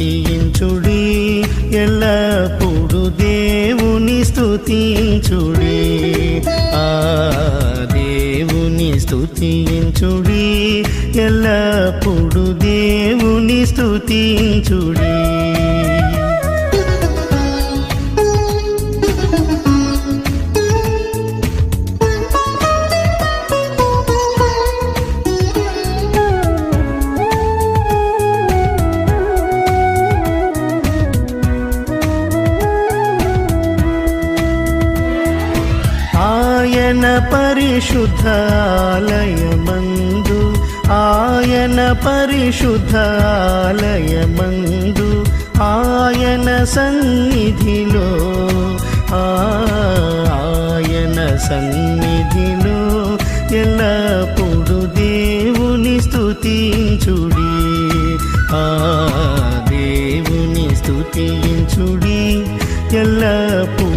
స్తుతించుడి, ఎల్లప్పుడు దేవుని స్తుతించుడి. ఆ దేవుని స్తుతించుడి, ఎల్లప్పుడు దేవుని స్తుతించుడి. ఆయన పరిశుద్ధాలయమందు, ఆయన పరిశుద్ధాలయమందు, ఆయన సన్నిధిలో, ఆయన సన్నిధిలో ఎల్లప్పుడు దేవుని స్తుతించుడి. ఆ దేవుని స్తుతించుడి, ఎల్లప్పుడు